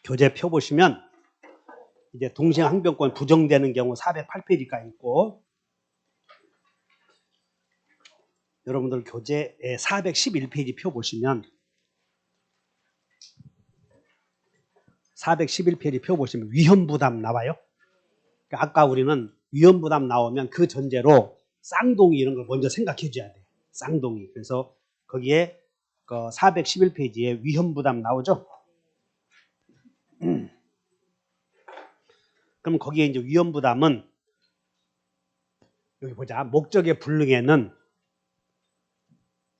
교재 펴보시면 이제 동시항변권 부정되는 경우 408페이지가 있고, 여러분들 교재 411페이지 펴보시면 411페이지 펴보시면 위험부담 나와요. 그러니까 아까 우리는 위험부담 나오면 그 전제로 쌍둥이 이런 걸 먼저 생각해 줘야 돼. 쌍둥이. 그래서 거기에 그 411페이지에 위험부담 나오죠. 그럼 거기에 이제 위험부담은 여기 보자. 목적의 불능에는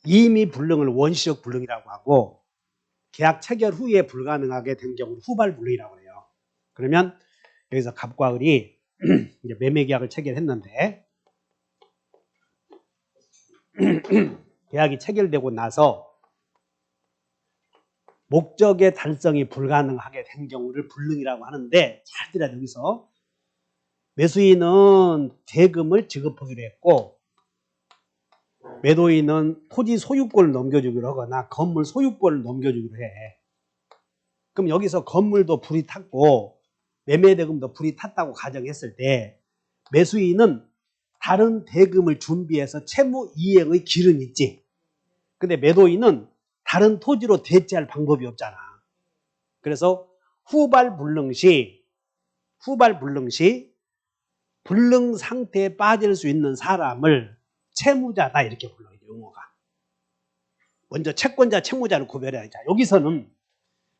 이미 불능을 원시적 불능이라고 하고 계약 체결 후에 불가능하게 된 경우를 후발 불능이라고 해요. 그러면 여기서 갑과 을이 이제 매매 계약을 체결했는데 계약이 체결되고 나서 목적의 달성이 불가능하게 된 경우를 불능이라고 하는데, 잘 들어야 돼. 여기서 매수인은 대금을 지급하기로 했고 매도인은 토지 소유권을 넘겨주기로 하거나 건물 소유권을 넘겨주기로 해. 그럼 여기서 건물도 불이 탔고 매매대금도 불이 탔다고 가정했을 때 매수인은 다른 대금을 준비해서 채무 이행의 길은 있지. 근데 매도인은 다른 토지로 대체할 방법이 없잖아. 그래서 후발 불능 시 불능 상태에 빠질 수 있는 사람을 채무자다 이렇게 불러요. 용어가. 먼저 채권자, 채무자를 구별해야 돼. 여기서는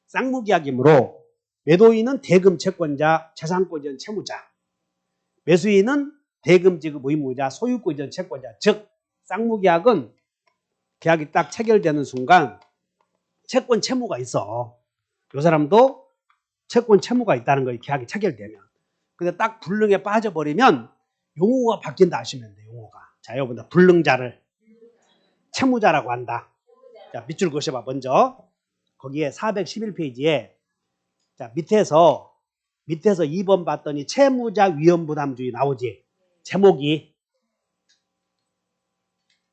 쌍무계약이므로 매도인은 대금 채권자, 재산권 이전 채무자, 매수인은 대금 지급 의무자, 소유권 이전 채권자. 즉 쌍무계약은 계약이 딱 체결되는 순간 채권 채무가 있어. 이 사람도 채권 채무가 있다는 거예요. 계약이 체결되면. 근데 딱 불능에 빠져버리면 용어가 바뀐다 하시면 돼요. 용어가. 자, 여러분들 불능자를 채무자라고 한다. 자, 밑줄 그으셔봐. 먼저 거기에 411페이지에 자 밑에서 2번 봤더니 채무자 위험부담주의 나오지. 제목이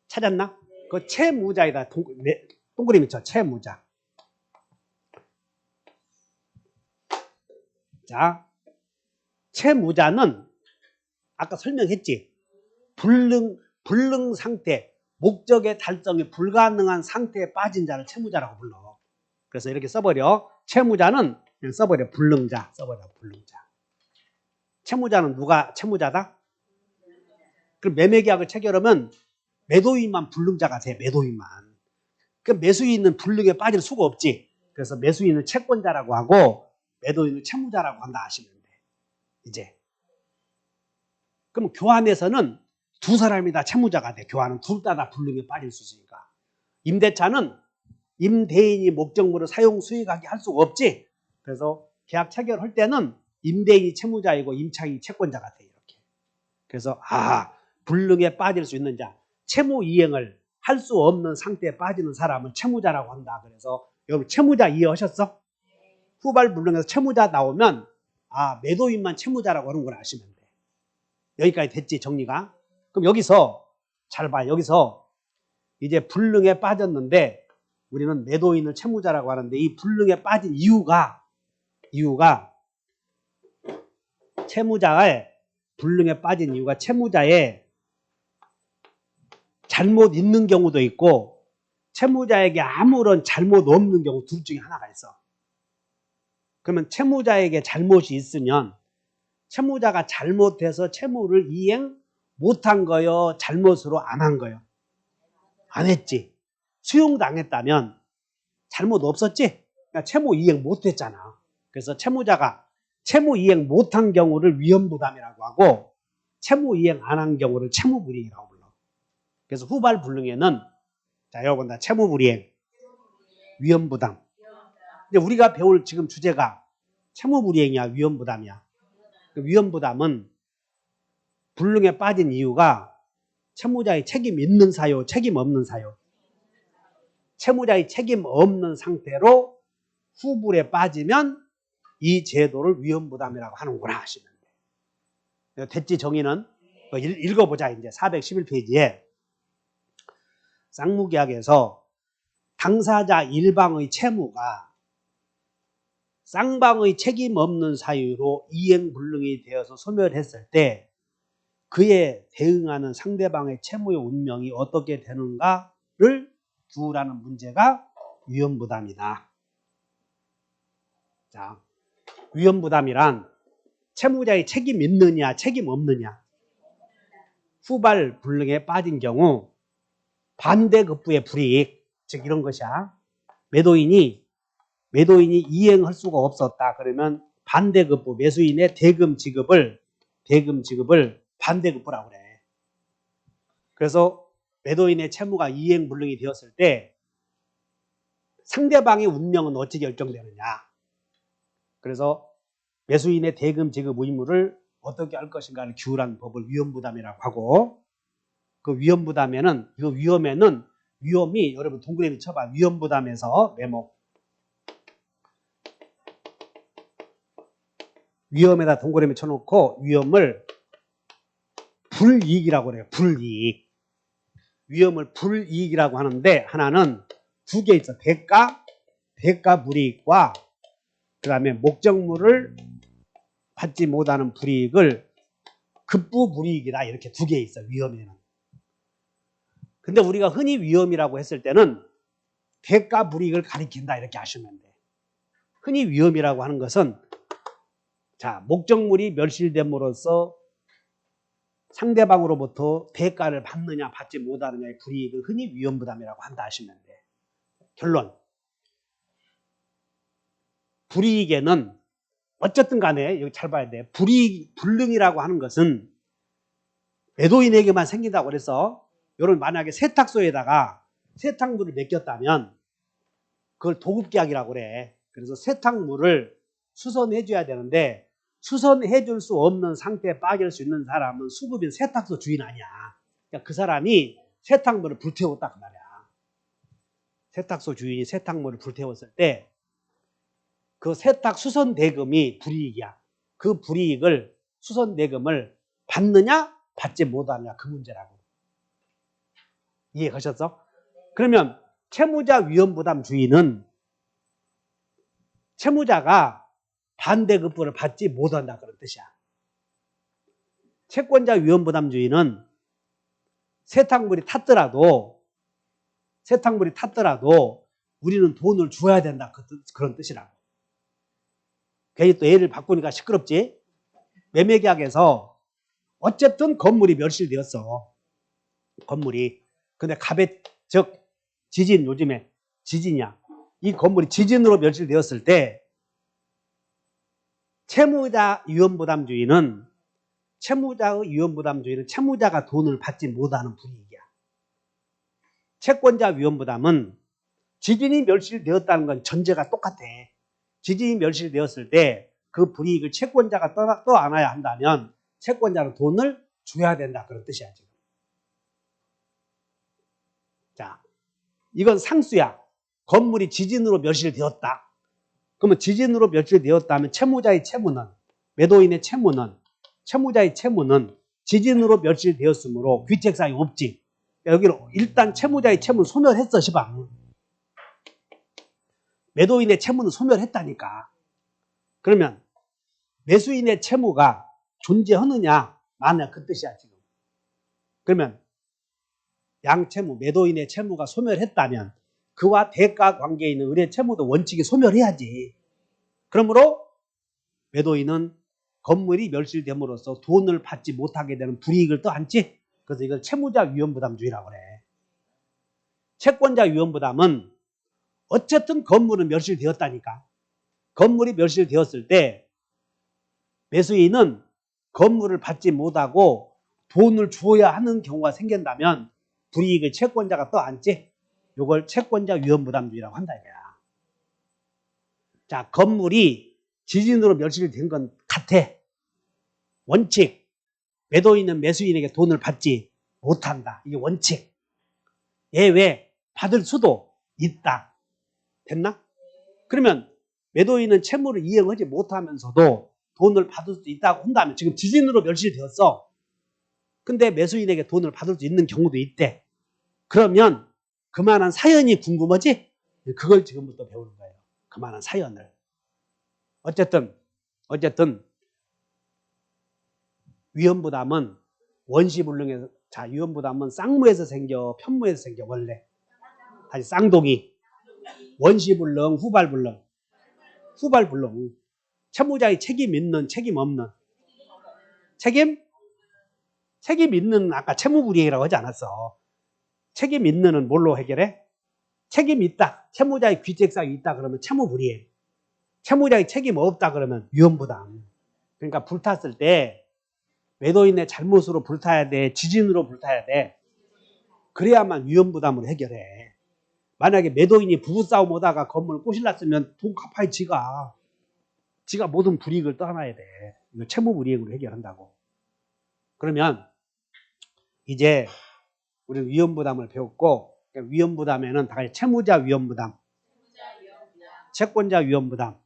찾았나? 그 채무자이다. 동그라미 쳐. 채무자. 자, 채무자는 아까 설명했지. 불능 상태, 목적의 달성이 불가능한 상태에 빠진 자를 채무자라고 불러. 그래서 이렇게 써버려. 채무자는 그냥 써버려. 불능자. 써버려. 불능자. 채무자는 누가 채무자다? 그럼 매매계약을 체결하면 매도인만 불능자가 돼. 매도인만. 그럼 매수인은 불능에 빠질 수가 없지. 그래서 매수인은 채권자라고 하고 매도인은 채무자라고 한다 하시면 돼. 이제. 그럼 교환에서는 두 사람이 다 채무자가 돼. 교환은 둘 다 불능에 빠질 수 있으니까. 임대차는 임대인이 목적물을 사용 수익하게 할 수가 없지. 그래서 계약 체결할 때는 임대인이 채무자이고 임차인이 채권자가 돼. 이렇게. 그래서 불능에 빠질 수 있는 자, 채무 이행을 할 수 없는 상태에 빠지는 사람을 채무자라고 한다. 그래서 여러분 채무자 이해하셨어? 후발 불능에서 채무자 나오면 매도인만 채무자라고 하는 걸 아시면 돼. 여기까지 됐지 정리가? 그럼 여기서 잘 봐. 여기서 이제 불능에 빠졌는데 우리는 매도인을 채무자라고 하는데 이 불능에 빠진 이유가 채무자의 불능에 빠진 이유가 채무자의 잘못 있는 경우도 있고 채무자에게 아무런 잘못 없는 경우 둘 중에 하나가 있어. 그러면 채무자에게 잘못이 있으면 채무자가 잘못해서 채무를 이행 못한 거요? 잘못으로 안 한 거요? 안 했지. 수용당했다면 잘못 없었지? 그러니까 채무 이행 못했잖아. 그래서 채무자가 채무 이행 못한 경우를 위험부담이라고 하고 채무 이행 안 한 경우를 채무불이행이라고 불러. 그래서 후발 불능에는 자 여러분 다 채무불이행, 위험부담. 근데 우리가 배울 지금 주제가 채무불이행이야, 위험부담이야. 그 위험부담은 불능에 빠진 이유가 채무자의 책임 있는 사유, 책임 없는 사유. 채무자의 책임 없는 상태로 후불에 빠지면 이 제도를 위험부담이라고 하는구나 하시면 돼. 됐지 정의는? 읽어보자. 이제 411페이지에 쌍무계약에서 당사자 일방의 채무가 쌍방의 책임 없는 사유로 이행불능이 되어서 소멸했을 때 그에 대응하는 상대방의 채무의 운명이 어떻게 되는가를 두라는 문제가 위험부담이다. 자, 위험부담이란 채무자의 책임 있느냐 책임 없느냐, 후발 불능에 빠진 경우 반대급부의 불이익, 즉 이런 것이야. 매도인이 이행할 수가 없었다. 그러면 반대급부, 매수인의 대금 지급을 반대급부라고 그래. 그래서 매도인의 채무가 이행불능이 되었을 때 상대방의 운명은 어찌 결정되느냐. 그래서 매수인의 대금 지급 의무를 어떻게 할 것인가를 기울한 법을 위험부담이라고 하고, 그 위험부담에는, 이 위험에는 위험이, 여러분 동그라미 쳐봐. 위험부담에서 메모. 위험에다 동그라미 쳐놓고 위험을 불이익이라고 그래요. 불이익. 위험을 불이익이라고 하는데 하나는 두 개 있어. 대가 불이익과 그 다음에 목적물을 받지 못하는 불이익을 급부 불이익이다. 이렇게 두 개 있어. 위험에는. 근데 우리가 흔히 위험이라고 했을 때는 대가 불이익을 가리킨다. 이렇게 아시면 돼. 흔히 위험이라고 하는 것은, 자, 목적물이 멸실됨으로써 상대방으로부터 대가를 받느냐 받지 못하느냐의 불이익을 흔히 위험부담이라고 한다 하시면 돼. 결론. 불이익에는 어쨌든 간에 여기 잘 봐야 돼. 불능이라고 하는 것은 매도인에게만 생긴다고 그래서, 여러분 만약에 세탁소에다가 세탁물을 맡겼다면 그걸 도급계약이라고 그래. 그래서 세탁물을 수선해 줘야 되는데 수선해 줄 수 없는 상태에 빠질 수 있는 사람은 수급인 세탁소 주인 아니야. 그러니까 그 사람이 세탁물을 불태웠다 그 말이야. 세탁소 주인이 세탁물을 불태웠을 때 그 세탁 수선 대금이 불이익이야. 그 불이익을, 수선 대금을 받느냐 받지 못하느냐, 그 문제라고. 이해가셨어? 그러면 채무자 위험부담 주의는 채무자가 반대급부를 받지 못한다 그런 뜻이야. 채권자 위험부담주의는 세탁물이 탔더라도 우리는 돈을 줘야 된다 그런 뜻이라고. 괜히 또 예를 바꾸니까 시끄럽지? 매매계약에서 어쨌든 건물이 멸실되었어. 건물이. 근데 즉 지진, 요즘에 지진이야. 이 건물이 지진으로 멸실되었을 때 채무자 위험부담주의는 채무자가 돈을 받지 못하는 불이익이야. 채권자 위험부담은 지진이 멸실되었다는 건 전제가 똑같아. 지진이 멸실되었을 때 그 불이익을 채권자가 떠안아야 한다면 채권자는 돈을 줘야 된다 그런 뜻이야 지금. 자, 이건 상수야. 건물이 지진으로 멸실되었다. 그러면 지진으로 멸실되었다면 채무자의 채무는, 매도인의 채무자의 채무는 지진으로 멸실되었으므로 귀책사항이 없지. 여기로 일단 채무자의 채무는 소멸했어 시방. 매도인의 채무는 소멸했다니까. 그러면 매수인의 채무가 존재하느냐 마느냐 그 뜻이야 지금. 그러면 양채무, 매도인의 채무가 소멸했다면 그와 대가 관계에 있는 의뢰 채무도 원칙이 소멸해야지. 그러므로 매도인은 건물이 멸실됨으로써 돈을 받지 못하게 되는 불이익을 떠안지. 그래서 이걸 채무자 위험부담주의라고 그래. 채권자 위험부담은 어쨌든 건물은 멸실되었다니까. 건물이 멸실되었을 때 매수인은 건물을 받지 못하고 돈을 주어야 하는 경우가 생긴다면 불이익을 채권자가 떠안지. 이걸 채권자 위험부담주의라고 한다 이거야. 자, 건물이 지진으로 멸실된 건 같아. 원칙. 매도인은 매수인에게 돈을 받지 못한다. 이게 원칙. 예외 받을 수도 있다. 됐나? 그러면 매도인은 채무를 이행하지 못하면서도 돈을 받을 수 있다고 한다면, 지금 지진으로 멸실되었어. 근데 매수인에게 돈을 받을 수 있는 경우도 있대. 그러면 그만한 사연이 궁금하지? 그걸 지금부터 배우는 거예요. 그만한 사연을. 어쨌든 위험부담은 원시불능에서, 자, 위험부담은 쌍무에서 생겨, 편무에서 생겨. 원래 다시 쌍둥이, 원시불능, 후발불능. 채무자의 책임 있는, 책임 없는. 책임 있는 아까 채무불이행이라고 하지 않았어. 책임 있는은 뭘로 해결해? 책임 있다. 채무자의 귀책사유 있다 그러면 채무불이행. 채무자의 책임 없다 그러면 위험부담. 그러니까 불탔을 때 매도인의 잘못으로 불타야 돼? 지진으로 불타야 돼? 그래야만 위험부담으로 해결해. 만약에 매도인이 부부싸움 오다가 건물을 꼬실났으면 돈 갚아야 지가 모든 불이익을 떠안아야 돼. 이거 채무불이행으로 해결한다고. 그러면 이제 우리는 위험부담을 배웠고, 위험부담에는 다 채무자 위험부담, 채권자 위험부담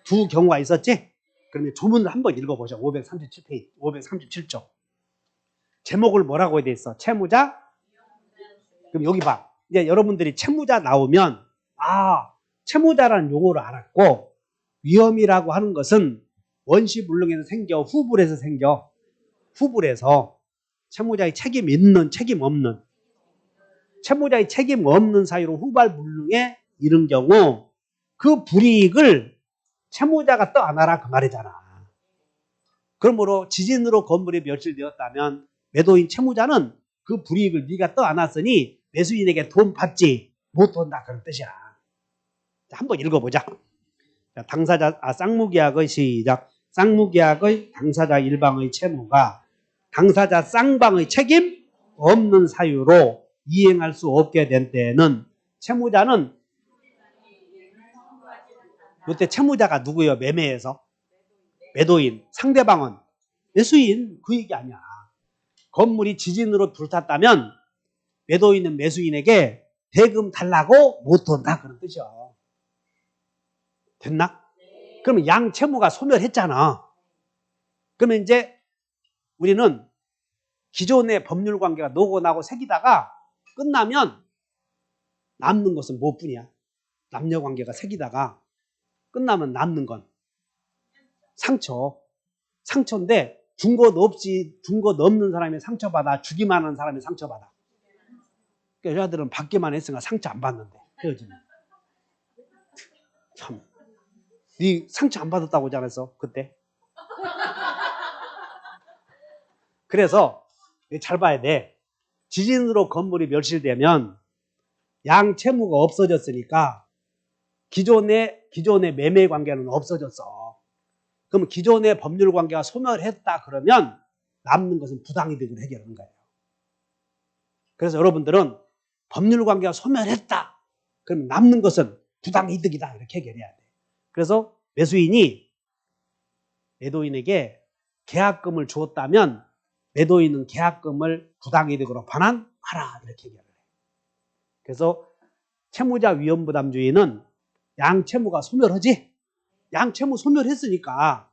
두 경우가 있었지? 그러면 조문을 한번 읽어보죠. 537페이지, 537쪽. 제목을 뭐라고 해야 되겠어? 채무자? 그럼 여기 봐. 이제 여러분들이 채무자 나오면, 채무자라는 용어를 알았고, 위험이라고 하는 것은 원시불능에서 생겨, 후불에서 생겨. 후불에서 채무자의 책임 있는, 책임 없는. 채무자의 책임 없는 사유로 후발불능에 이른 경우 그 불이익을 채무자가 떠안아라 그 말이잖아. 그러므로 지진으로 건물이 멸실되었다면 매도인 채무자는 그 불이익을 네가 떠안았으니 매수인에게 돈 받지 못한다 그런 뜻이야. 자, 한번 읽어보자. 자, 쌍무계약의 시작. 쌍무계약의 당사자 일방의 채무가 당사자 쌍방의 책임 없는 사유로 이행할 수 없게 된 때에는 채무자는, 이때 채무자가 누구예요? 매매에서? 매도인. 상대방은 매수인. 그 얘기 아니야. 건물이 지진으로 불탔다면 매도인은 매수인에게 대금 달라고 못 돈다 그런 뜻이야. 됐나? 그러면 양 채무가 소멸했잖아. 그러면 이제 우리는 기존의 법률 관계가 노고 나고 새기다가 끝나면 남는 것은 무엇뿐이야? 남녀 관계가 새기다가 끝나면 남는 건 상처인데 준 것 없는 사람이 상처받아, 주기만 하는 사람이 상처받아. 그러니까 여자들은 받기만 했으니까 상처 안 받는데 헤어지면. 참, 네 상처 안 받았다고 하지 않았어 그때? 그래서 잘 봐야 돼. 지진으로 건물이 멸실되면 양 채무가 없어졌으니까 기존의 매매 관계는 없어졌어. 그럼 기존의 법률 관계가 소멸했다 그러면 남는 것은 부당이득을 해결하는 거예요. 그래서 여러분들은 법률 관계가 소멸했다 그러면 남는 것은 부당이득이다 이렇게 해결해야 돼. 그래서 매수인이 매도인에게 계약금을 주었다면 매도인은 계약금을 부당이득으로 반환하라 이렇게 얘기를 해. 그래서 채무자 위험부담주의는 양채무가 소멸하지? 양채무 소멸했으니까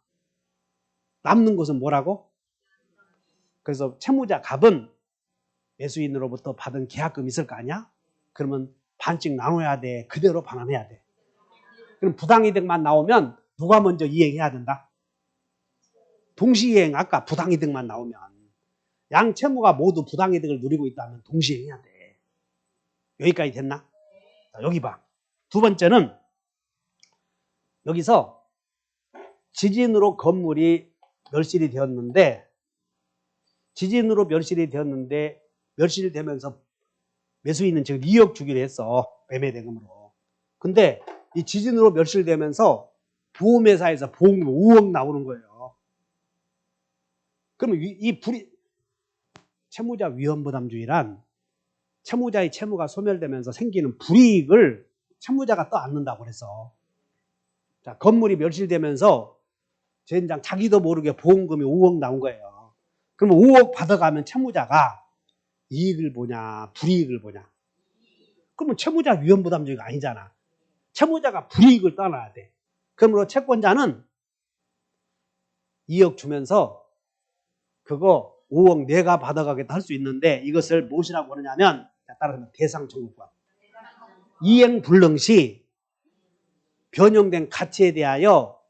남는 것은 뭐라고? 그래서 채무자 갑은 매수인으로부터 받은 계약금이 있을 거 아니야? 그러면 반씩 나눠야 돼. 그대로 반환해야 돼. 그럼 부당이득만 나오면 누가 먼저 이행해야 된다? 동시이행. 아까 부당이득만 나오면 양채무가 모두 부당이득을 누리고 있다면 동시이행해야 돼. 여기까지 됐나? 자, 여기 봐. 두 번째는 여기서 지진으로 건물이 멸실이 되었는데 멸실되면서 매수인은 지금 2억 주기로 했어. 매매대금으로. 근데 이 지진으로 멸실되면서 보험회사에서 보험금 5억 나오는 거예요. 그러면 채무자 위험부담주의란 채무자의 채무가 소멸되면서 생기는 불이익을 채무자가 떠안는다고 그랬어. 자, 건물이 멸실되면서 젠장 자기도 모르게 보험금이 5억 나온 거예요. 그러면 5억 받아가면 채무자가 이익을 보냐 불이익을 보냐? 그러면 채무자 위험부담주의가 아니잖아. 채무자가 불이익을 떠나야 돼. 그러므로 채권자는 2억 주면서 그거 5억 내가 받아가겠다 할 수 있는데 이것을 무엇이라고 하느냐면 따라서 대상청구권. 이행불능 시 변형된 가치에 대하여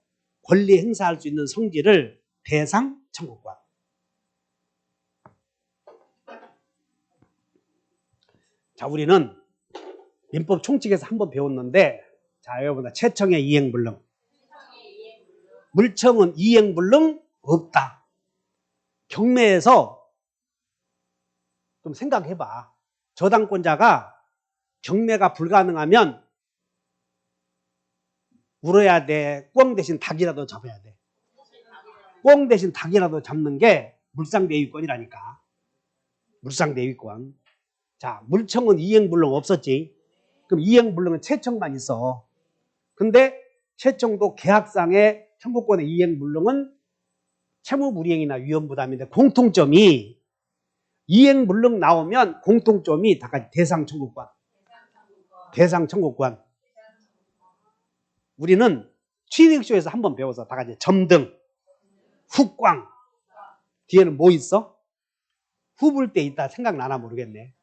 권리 행사할 수 있는 성질을 대상 청구권. 자, 우리는 민법 총칙에서 한번 배웠는데, 자, 여러분들 채청의 이행불능. 물청은 이행불능 없다. 경매에서 좀 생각해봐. 저당권자가 경매가 불가능하면 울어야 돼. 꿩 대신 닭이라도 잡아야 돼. 꿩 대신 닭이라도 잡는 게 물상대위권이라니까. 물상대위권. 자, 물청은 이행불능 없었지. 그럼 이행불능은 채청만 있어. 근데 채청도 계약상의 청구권의 이행불능은 채무불이행이나 위험부담인데 공통점이 이행불능 나오면 공통점이 다 같이 대상청구권. 대상청구권. 우리는 취득쇼에서 한번 배워서 다 같이 점등, 훅광. 뒤에는 뭐 있어? 후불 때 있다. 생각나나 모르겠네.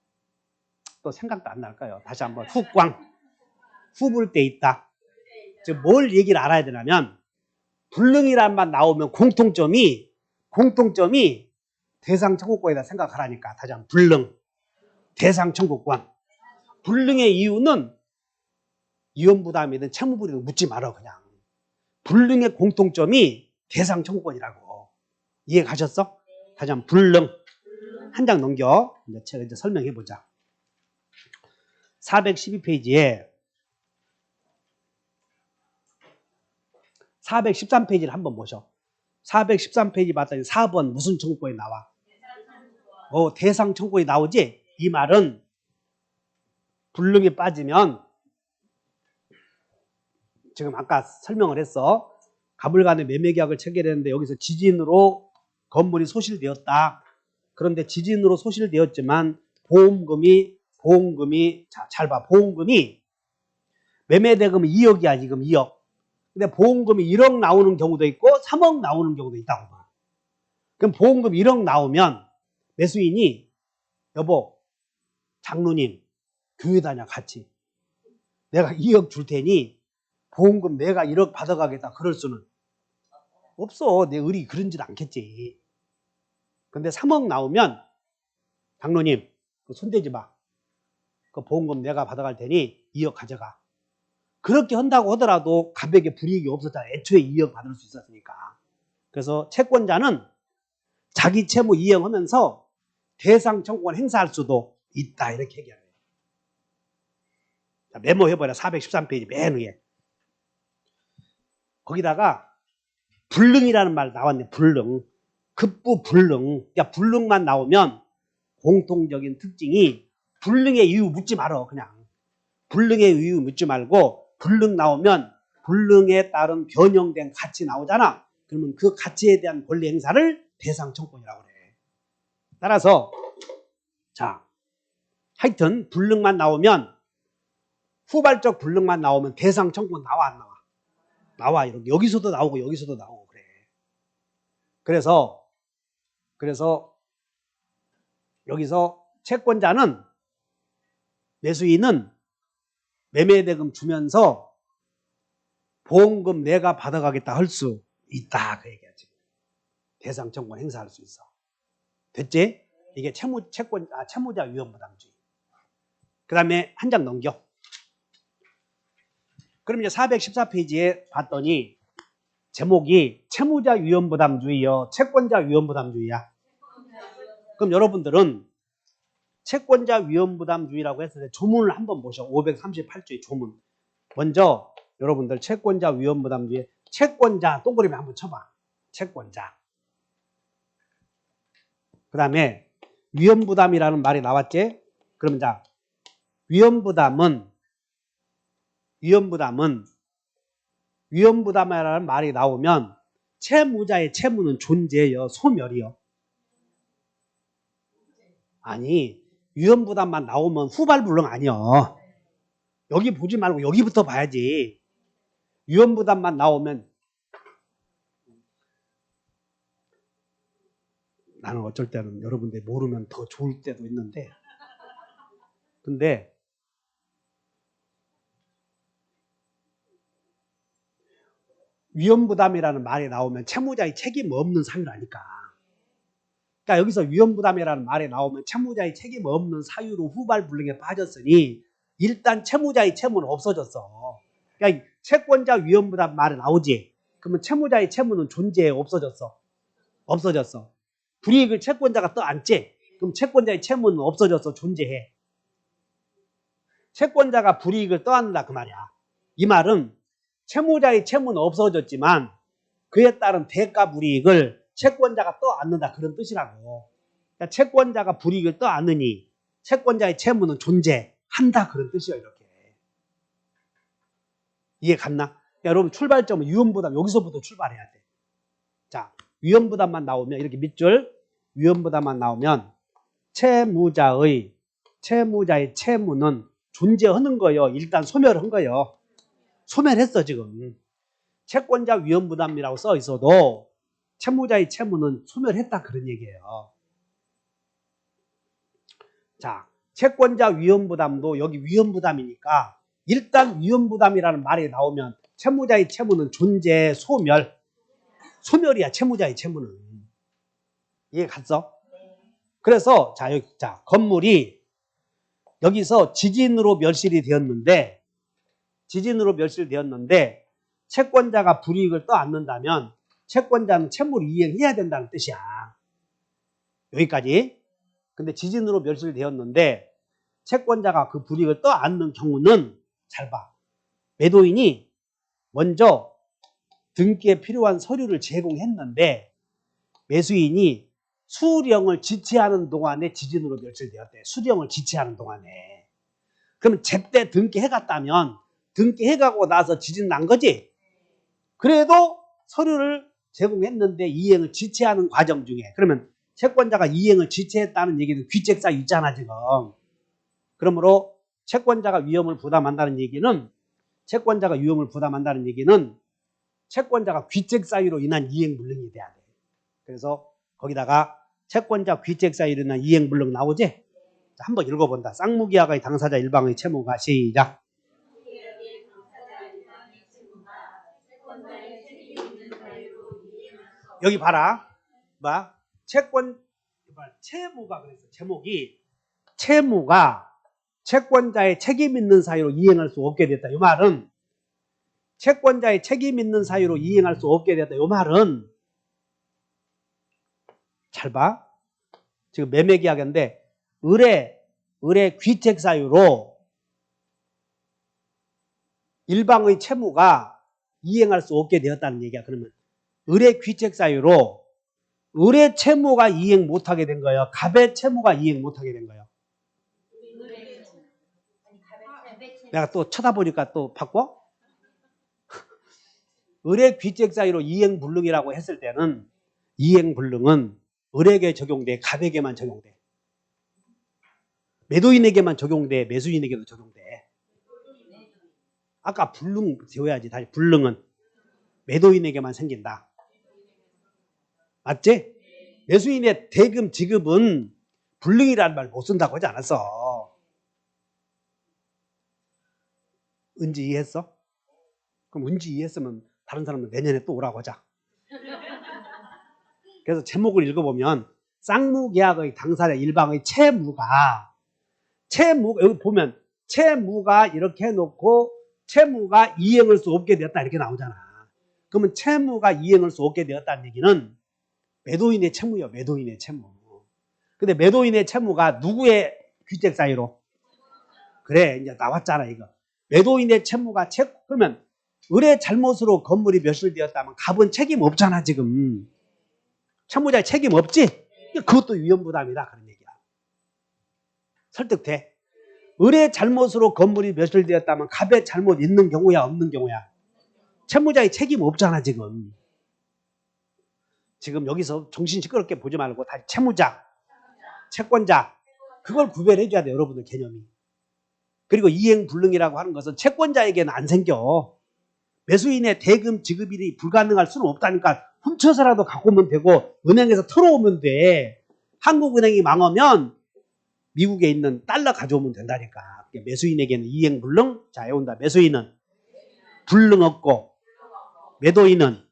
또 생각도 안 날까요? 다시 한번 훅광. 후불 때 있다. 즉 뭘 얘기를 알아야 되냐면 불능이란 말 나오면 공통점이 대상청구권이다 생각하라니까. 다시 한번 불능, 대상청구권. 불능의 이유는 위험부담이든 채무불이든 묻지 말아 그냥. 불능의 공통점이 대상청구권이라고. 이해 가셨어? 다시 한번 불능. 한 장 넘겨. 이제 설명해 보자. 412페이지에 413페이지를 한번 보셔. 413페이지 봤더니 4번 무슨 청구권이 나와? 대상 청구권이 나오지? 이 말은 불능이 빠지면 지금 아까 설명을 했어. 가불간의 매매계약을 체결했는데 여기서 지진으로 건물이 소실되었다. 그런데 지진으로 소실되었지만 보험금이 잘 봐. 보험금이 매매대금이 2억이야 지금 2억. 근데 보험금이 1억 나오는 경우도 있고 3억 나오는 경우도 있다고 봐. 그럼 보험금 1억 나오면 매수인이 여보 장로님 교회 다녀 같이. 내가 2억 줄 테니 보험금 내가 1억 받아가겠다. 그럴 수는 없어. 내 의리 그런지도 않겠지. 근데 3억 나오면 장로님 손대지 마. 그 보험금 내가 받아갈 테니 2억 가져가. 그렇게 한다고 하더라도 가백에 불이익이 없었잖아. 애초에 2억 받을 수 있었으니까. 그래서 채권자는 자기 채무 이행하면서 대상 청구권 행사할 수도 있다. 이렇게 얘기하는 거예요. 자, 메모해봐라. 413페이지 맨 위에. 거기다가 불능이라는 말 나왔네. 불능. 급부 불능. 그러니까 불능만 나오면 공통적인 특징이 불능의 이유 묻지 말어. 그냥. 불능의 이유 묻지 말고 불능 나오면 불능에 따른 변형된 가치 나오잖아. 그러면 그 가치에 대한 권리 행사를 대상 청구권이라고 그래. 따라서 자, 하여튼 불능만 나오면 후발적 불능만 나오면 대상 청구권 나와 안 나와? 나와. 이렇게 여기서도 나오고 여기서도 나오고 그래. 그래서 여기서 채권자는 매수인은 매매대금 주면서 보험금 내가 받아가겠다 할 수 있다. 그 얘기야 지금. 대상 청구권 행사할 수 있어. 됐지? 이게 채무자 위험부담주의. 그 다음에 한 장 넘겨. 그럼 이제 414페이지에 봤더니 제목이 채무자 위험부담주의요, 채권자 위험부담주의야? 그럼 여러분들은 채권자 위험부담주의라고 했을 때 조문을 한번 보셔. 538조의 조문. 먼저 여러분들 채권자 위험부담주의, 채권자 동그라미 한번 쳐봐. 채권자. 그 다음에 위험부담이라는 말이 나왔지? 그러면 자, 위험부담이라는 말이 나오면 채무자의 채무는 존재해요, 소멸이요? 아니, 위험부담만 나오면 후발불능 아니요. 여기 보지 말고 여기부터 봐야지. 위험부담만 나오면 나는 어쩔 때는 여러분들 모르면 더 좋을 때도 있는데, 근데 위험부담이라는 말이 나오면 채무자의 책임 없는 사유라니까. 그러니까 여기서 위험부담이라는 말이 나오면 채무자의 책임 없는 사유로 후발불능에 빠졌으니 일단 채무자의 채무는 없어졌어. 그러니까 채권자 위험부담 말이 나오지. 그러면 채무자의 채무는 존재해? 없어졌어? 없어졌어. 불이익을 채권자가 떠안지? 그럼 채권자의 채무는 없어졌어? 존재해? 채권자가 불이익을 떠안는다 그 말이야. 이 말은 채무자의 채무는 없어졌지만 그에 따른 대가 불이익을 채권자가 떠안는다 그런 뜻이라고. 그러니까 채권자가 불이익을 떠안으니 채권자의 채무는 존재한다 그런 뜻이에요. 이렇게. 이해 갔나? 그러니까 여러분 출발점은 위험부담 여기서부터 출발해야 돼. 자, 위험부담만 나오면 이렇게 밑줄 위험부담만 나오면 채무자의 채무는 존재하는 거예요. 일단 소멸한 거예요. 소멸했어 지금. 채권자 위험부담이라고 써 있어도 채무자의 채무는 소멸했다 그런 얘기예요. 자, 채권자 위험부담도 여기 위험부담이니까 일단 위험부담이라는 말이 나오면 채무자의 채무는 존재, 소멸. 소멸이야 채무자의 채무는. 이해 갔어? 그래서 자, 여기 자, 건물이 여기서 지진으로 멸실이 되었는데 채권자가 불이익을 떠안는다면 채권자는 채무를 이행해야 된다는 뜻이야. 여기까지. 근데 지진으로 멸실되었는데 채권자가 그 불이익을 떠안는 경우는 잘 봐. 매도인이 먼저 등기에 필요한 서류를 제공했는데 매수인이 수령을 지체하는 동안에 지진으로 멸실되었대. 수령을 지체하는 동안에. 그러면 제때 등기해갔다면 등기해가고 나서 지진 난 거지? 그래도 서류를 제공했는데 이행을 지체하는 과정 중에 그러면 채권자가 이행을 지체했다는 얘기는 귀책사유 있잖아 지금. 그러므로 채권자가 위험을 부담한다는 얘기는 채권자가 귀책사유로 인한 이행불능이 돼야 돼. 그래서 거기다가 채권자 귀책사유로 인한 이행불능 나오지? 자, 한번 읽어본다. 쌍무계약의 당사자 일방의 채무가 시작. 여기 봐라. 봐. 채무가 그래서 제목이 채무가 채권자의 책임 있는 사유로 이행할 수 없게 됐다. 이 말은 채권자의 책임 있는 사유로 이행할 수 없게 됐다. 이 말은 잘 봐. 지금 매매계약인데 의뢰 귀책 사유로 일방의 채무가 이행할 수 없게 되었다는 얘기야. 그러면 의뢰 귀책 사유로 의뢰 채무가 이행 못하게 된 거예요. 갑의 채무가 이행 못하게 된 거예요. 내가 또 쳐다보니까 또 바꿔? 의뢰 귀책 사유로 이행 불능이라고 했을 때는 이행 불능은 을에게 적용돼, 갑에게만 적용돼. 매도인에게만 적용돼, 매수인에게도 적용돼. 아까 불능 세워야지. 다시 불능은 매도인에게만 생긴다. 맞지? 매수인의 대금 지급은 불능이라는 말 못 쓴다고 하지 않았어. 은지 이해했어? 그럼 은지 이해했으면 다른 사람은 내년에 또 오라고 하자. 그래서 제목을 읽어보면 쌍무계약의 당사자 일방의 채무가 여기 보면 채무가 이렇게 해놓고 채무가 이행할 수 없게 되었다 이렇게 나오잖아. 그러면 채무가 이행할 수 없게 되었다는 얘기는 매도인의 채무예요. 매도인의 채무. 근데 매도인의 채무가 누구의 귀책 사유로? 그래 이제 나왔잖아 이거. 매도인의 채무가 그러면 의뢰 잘못으로 건물이 멸실되었다면 갑은 책임 없잖아 지금. 채무자의 책임 없지? 그것도 위험부담이다 그런 얘기야. 설득돼? 의뢰 잘못으로 건물이 멸실되었다면 갑의 잘못 있는 경우야 없는 경우야? 채무자의 책임 없잖아 지금. 지금 여기서 정신 시끄럽게 보지 말고 다시 채무자, 채권자 그걸 구별해 줘야 돼 여러분들 개념이. 그리고 이행불능이라고 하는 것은 채권자에게는 안 생겨. 매수인의 대금 지급이 불가능할 수는 없다니까 훔쳐서라도 갖고 오면 되고 은행에서 털어오면 돼. 한국은행이 망하면 미국에 있는 달러 가져오면 된다니까. 매수인에게는 이행불능. 자, 외운다. 매수인은 불능 없고 매도인은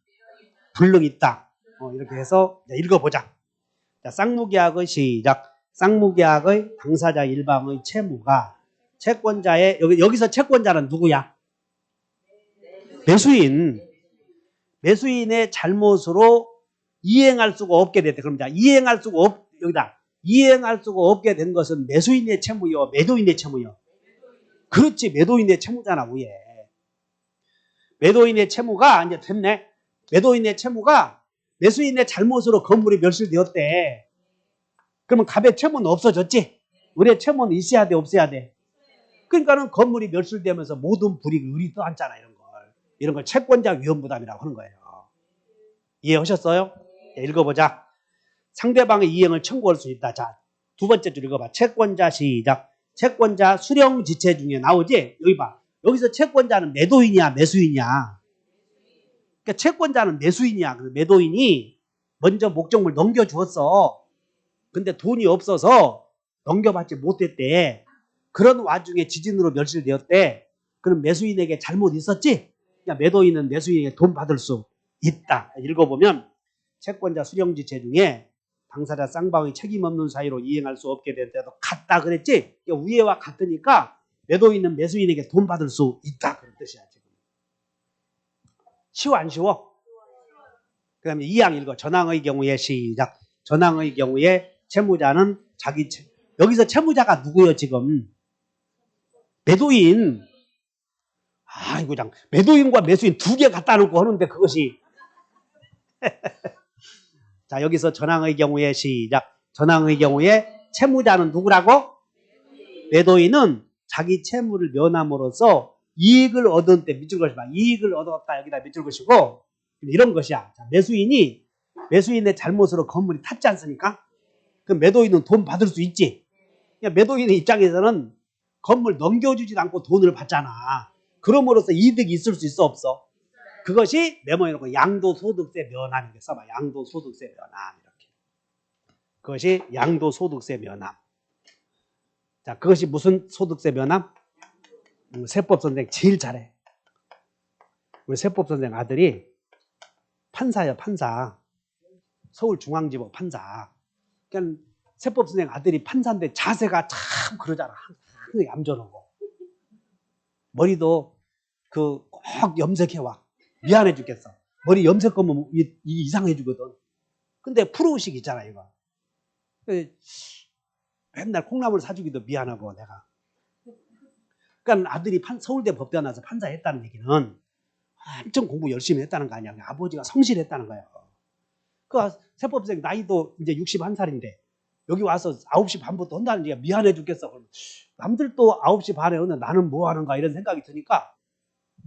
불능이 있다. 이렇게 해서 읽어보자. 자, 쌍무계약의 시작. 쌍무계약의 당사자 일방의 채무가 채권자의 여기서 채권자는 누구야? 매수인. 매수인의 잘못으로 이행할 수가 없게 됐다. 그럼 자, 여기다. 이행할 수가 없게 된 것은 매수인의 채무요, 매도인의 채무요. 그렇지, 매도인의 채무잖아, 위에. 매도인의 채무가 이제 됐네. 매도인의 채무가 매수인의 잘못으로 건물이 멸실되었대. 그러면 갑의 채무는 없어졌지? 을의 채무는 있어야 돼, 없어야 돼? 그러니까는 건물이 멸실되면서 모든 불이익을 을이 떠안잖아, 이런 걸. 이런 걸 채권자 위험부담이라고 하는 거예요. 이해하셨어요? 자, 읽어보자. 상대방의 이행을 청구할 수 있다. 자, 두 번째 줄 읽어봐. 채권자 시작. 채권자 수령지체 중에 나오지? 여기 봐. 여기서 채권자는 매도인이야, 매수인이야? 그러니까 채권자는 매수인이야. 그래서 매도인이 먼저 목적물 넘겨주었어. 근데 돈이 없어서 넘겨받지 못했대. 그런 와중에 지진으로 멸실되었대. 그럼 매수인에게 잘못 있었지? 그러니까 매도인은 매수인에게 돈 받을 수 있다. 읽어보면 채권자 수령지체 중에 당사자 쌍방의 책임 없는 사유로 이행할 수 없게 된 때도 같다 그랬지? 그러니까 위에와 같으니까 매도인은 매수인에게 돈 받을 수 있다 그런 뜻이야 지금. 쉬워 안 쉬워? 그 다음에 2항 읽어. 전항의 경우에 시작. 전항의 경우에 채무자는 자기 여기서 채무자가 누구예요 지금? 매도인. 아이고 장 매도인과 매수인 두 개 갖다 놓고 하는데 그것이 자, 여기서 전항의 경우에 시작. 전항의 경우에 채무자는 누구라고? 매도인은 자기 채무를 면함으로써 이익을 얻은 때 밑줄 것이다. 이익을 얻었다 여기다 밑줄 것이고 이런 것이야. 자, 매수인이 매수인의 잘못으로 건물이 탔지 않습니까? 그럼 매도인은 돈 받을 수 있지. 그러니까 매도인의 입장에서는 건물 넘겨주지 않고 돈을 받잖아. 그럼으로써 이득이 있을 수 있어 없어? 그것이 메모해놓고 양도소득세 면함 이렇게 써봐. 양도소득세 면함 이렇게. 그것이 양도소득세 면함. 자, 그것이 무슨 소득세 면함? 세법 선생 제일 잘해. 우리 세법 선생 아들이 판사야 판사. 서울중앙지법 판사. 그러니까 세법 선생 아들이 판사인데 자세가 참 그러잖아. 항상 얌전하고. 머리도 꼭 염색해와. 미안해 죽겠어. 머리 염색하면 이상해 주거든. 근데 프로의식 있잖아 이거. 맨날 콩나물 사주기도 미안하고 내가. 그러니까 아들이 서울대 법대에 나서 판사했다는 얘기는 엄청 공부 열심히 했다는 거 아니야. 아버지가 성실했다는 거예요. 그 세법생 나이도 이제 61살인데 여기 와서 9시 반부터 한다는 얘기가 미안해 죽겠어. 그럼 남들도 9시 반에 오는데 나는 뭐 하는가 이런 생각이 드니까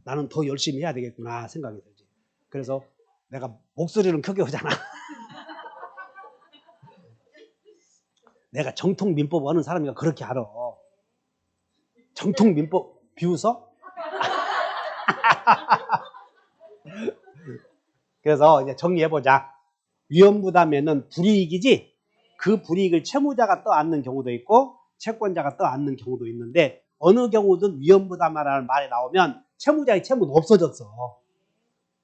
나는 더 열심히 해야 되겠구나 생각이 들지. 그래서 내가 목소리는 크게 하잖아. 내가 정통 민법 하는 사람이가 그렇게 알아. 정통 민법 비웃어? 그래서 이제 정리해보자. 위험부담에는 불이익이지 그 불이익을 채무자가 떠안는 경우도 있고 채권자가 떠안는 경우도 있는데 어느 경우든 위험부담이라는 말이 나오면 채무자의 채무는 없어졌어.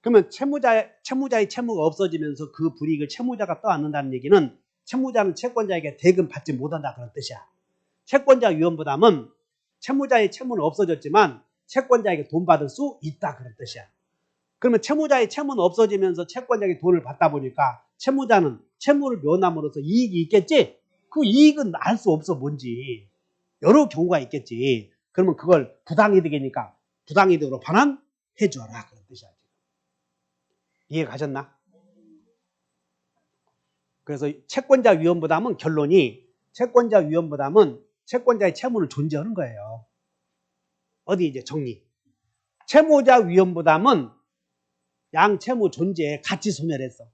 그러면 채무자의 채무가 없어지면서 그 불이익을 채무자가 떠안는다는 얘기는 채무자는 채권자에게 대금 받지 못한다 그런 뜻이야. 채권자 위험부담은 채무자의 채무는 없어졌지만 채권자에게 돈 받을 수 있다 그런 뜻이야. 그러면 채무자의 채무는 없어지면서 채권자에게 돈을 받다 보니까 채무자는 채무를 면함으로써 이익이 있겠지? 그 이익은 알 수 없어 뭔지. 여러 경우가 있겠지. 그러면 그걸 부당이득이니까 부당이득으로 반환해 줘라 그런 뜻이야. 이해 가셨나? 그래서 채권자 위험부담은 결론이 채권자 위험부담은 채권자의 채무를 존재하는 거예요. 어디 이제 정리. 채무자 위험부담은 양채무 존재에 같이 소멸했어.